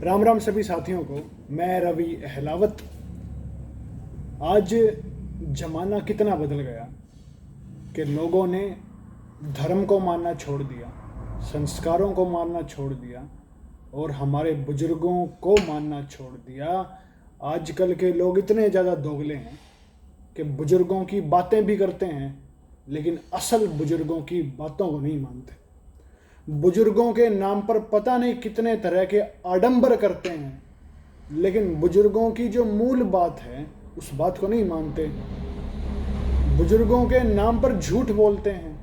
राम राम सभी साथियों को। मैं रवि अहलावत। आज जमाना कितना बदल गया कि लोगों ने धर्म को मानना छोड़ दिया, संस्कारों को मानना छोड़ दिया और हमारे बुजुर्गों को मानना छोड़ दिया। आजकल के लोग इतने ज़्यादा दोगले हैं कि बुजुर्गों की बातें भी करते हैं लेकिन असल बुजुर्गों की बातों को नहीं मानते। बुजुर्गों के नाम पर पता नहीं कितने तरह के आडंबर करते हैं लेकिन बुजुर्गों की जो मूल बात है उस बात को नहीं मानते। बुजुर्गों के नाम पर झूठ बोलते हैं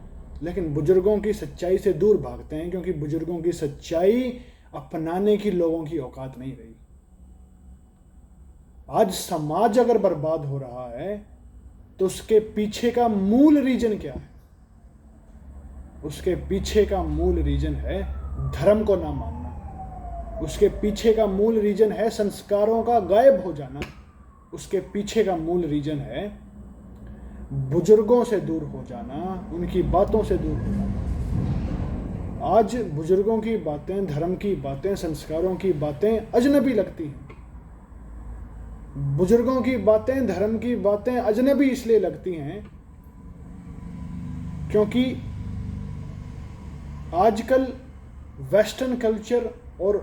लेकिन बुजुर्गों की सच्चाई से दूर भागते हैं, क्योंकि बुजुर्गों की सच्चाई अपनाने की लोगों की औकात नहीं रही। आज समाज अगर बर्बाद हो रहा है तो उसके पीछे का मूल रीजन क्या है? उसके पीछे का मूल रीजन है धर्म को ना मानना। उसके पीछे का मूल रीजन है संस्कारों का गायब हो जाना। उसके पीछे का मूल रीजन है बुजुर्गों से दूर हो जाना, उनकी बातों से दूर हो जाना। आज बुजुर्गों की बातें, धर्म की बातें, संस्कारों की बातें अजनबी लगती हैं। बुजुर्गों की बातें, धर्म की बातें अजनबी इसलिए लगती हैं क्योंकि आजकल वेस्टर्न कल्चर और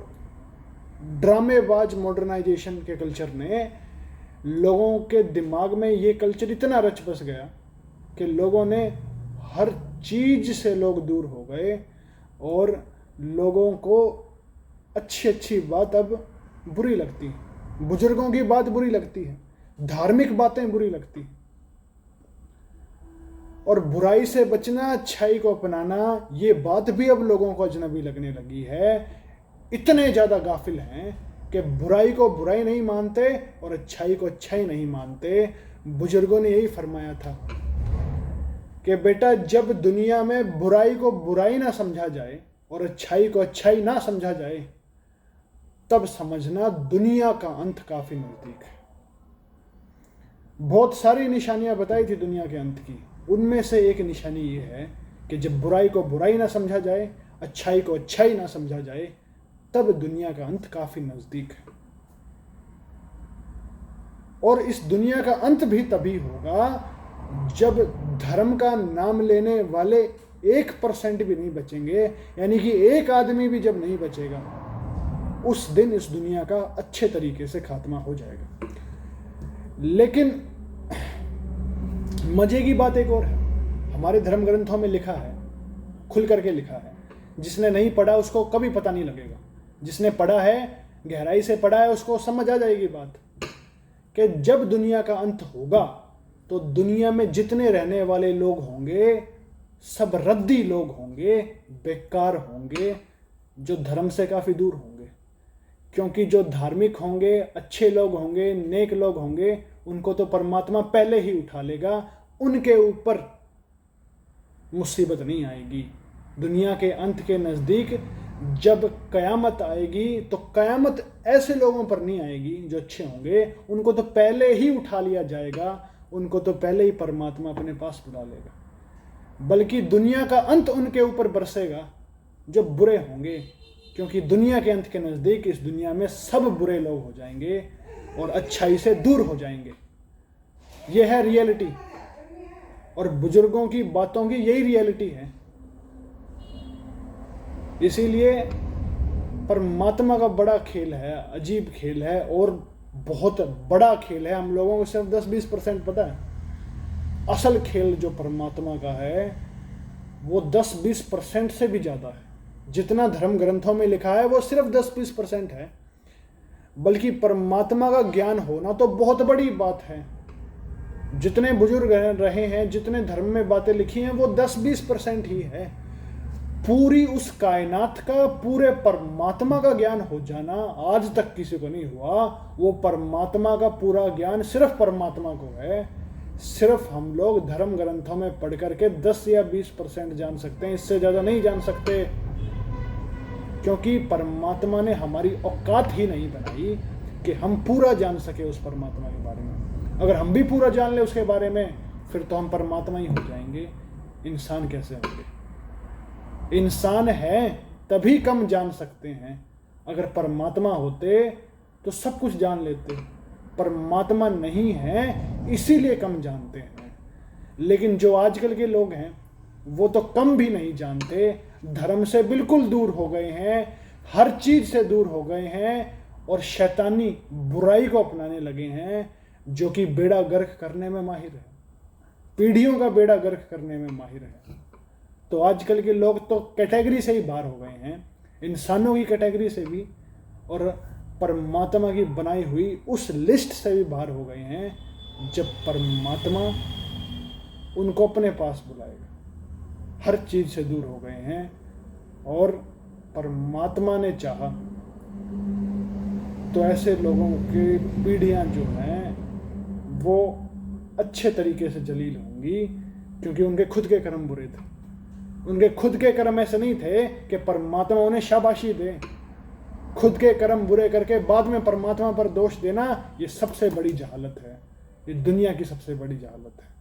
ड्रामेबाज मॉडर्नाइजेशन के कल्चर ने लोगों के दिमाग में ये कल्चर इतना रच बस गया कि लोगों ने हर चीज़ से लोग दूर हो गए और लोगों को अच्छी अच्छी बात अब बुरी लगती है। बुजुर्गों की बात बुरी लगती है, धार्मिक बातें बुरी लगती हैं और बुराई से बचना, अच्छाई को अपनाना, ये बात भी अब लोगों को अजनबी लगने लगी है। इतने ज़्यादा गाफिल हैं कि बुराई को बुराई नहीं मानते और अच्छाई को अच्छाई नहीं मानते। बुजुर्गों ने यही फरमाया था कि बेटा, जब दुनिया में बुराई को बुराई ना समझा जाए और अच्छाई को अच्छाई ना समझा जाए तब समझना दुनिया का अंत काफ़ी नज़दीक है। बहुत सारी निशानियां बताई थी दुनिया के अंत की, उनमें से एक निशानी ये है कि जब बुराई को बुराई ना समझा जाए, अच्छाई को अच्छाई ना समझा जाए, तब दुनिया का अंत काफ़ी नज़दीक है। और इस दुनिया का अंत भी तभी होगा जब धर्म का नाम लेने वाले 1% भी नहीं बचेंगे, यानी कि एक आदमी भी जब नहीं बचेगा उस दिन इस दुनिया का अच्छे तरीके से खात्मा हो जाएगा। लेकिन मजे की बात एक और है, हमारे धर्म ग्रंथों में लिखा है, खुल करके लिखा है। जिसने नहीं पढ़ा उसको कभी पता नहीं लगेगा, जिसने पढ़ा है, गहराई से पढ़ा है, उसको समझ आ जाएगी बात कि जब दुनिया का अंत होगा तो दुनिया में जितने रहने वाले लोग होंगे सब रद्दी लोग होंगे, बेकार होंगे, जो धर्म से काफ़ी दूर होंगे। क्योंकि जो धार्मिक होंगे, अच्छे लोग होंगे, नेक लोग होंगे, उनको तो परमात्मा पहले ही उठा लेगा, उनके ऊपर मुसीबत नहीं आएगी। दुनिया के अंत के नज़दीक जब कयामत आएगी तो कयामत ऐसे लोगों पर नहीं आएगी जो अच्छे होंगे, उनको तो पहले ही उठा लिया जाएगा, उनको तो पहले ही परमात्मा अपने पास बुला लेगा। बल्कि दुनिया का अंत उनके ऊपर बरसेगा जो बुरे होंगे, क्योंकि दुनिया के अंत के नज़दीक इस दुनिया में सब बुरे लोग हो जाएंगे और अच्छाई से दूर हो जाएंगे। यह है रियलिटी और बुजुर्गों की बातों की यही रियलिटी है। इसीलिए परमात्मा का बड़ा खेल है, अजीब खेल है और बहुत बड़ा खेल है। हम लोगों को सिर्फ 10-20% पता है। असल खेल जो परमात्मा का है वो 10-20% से भी ज़्यादा है। जितना धर्म ग्रंथों में लिखा है वो सिर्फ 10-20% है, बल्कि परमात्मा का ज्ञान होना तो बहुत बड़ी बात है। जितने बुजुर्ग रहे हैं, जितने धर्म में बातें लिखी हैं, वो 10-20% ही है। पूरी उस कायनात का, पूरे परमात्मा का ज्ञान हो जाना आज तक किसी को नहीं हुआ। वो परमात्मा का पूरा ज्ञान सिर्फ परमात्मा को है। सिर्फ हम लोग धर्म ग्रंथों में पढ़ करके 10 या 20% जान सकते हैं, इससे ज़्यादा नहीं जान सकते, क्योंकि परमात्मा ने हमारी औकात ही नहीं बनाई कि हम पूरा जान सके उस परमात्मा के बारे में। अगर हम भी पूरा जान ले उसके बारे में फिर तो हम परमात्मा ही हो जाएंगे। इंसान कैसे होंगे? इंसान हैं तभी कम जान सकते हैं अगर परमात्मा होते तो सब कुछ जान लेते। परमात्मा नहीं है इसीलिए कम जानते हैं। लेकिन जो आजकल के लोग हैं वो तो कम भी नहीं जानते, धर्म से बिल्कुल दूर हो गए हैं, हर चीज से दूर हो गए हैं और शैतानी बुराई को अपनाने लगे हैं, जो कि बेड़ा गर्क करने में माहिर है, पीढ़ियों का बेड़ा गर्क करने में माहिर है। तो आजकल के लोग तो कैटेगरी से ही बाहर हो गए हैं, इंसानों की कैटेगरी से भी और परमात्मा की बनाई हुई उस लिस्ट से भी बाहर हो गए हैं, जब परमात्मा उनको अपने पास बुलाएगा। हर चीज से दूर हो गए हैं और परमात्मा ने चाहा तो ऐसे लोगों की पीढ़ियां जो हैं वो अच्छे तरीके से जलील होंगी, क्योंकि उनके खुद के कर्म बुरे थे। उनके खुद के कर्म ऐसे नहीं थे कि परमात्मा उन्हें शाबाशी दे। खुद के कर्म बुरे करके बाद में परमात्मा पर दोष देना, ये सबसे बड़ी जहालत है, ये दुनिया की सबसे बड़ी जहालत है।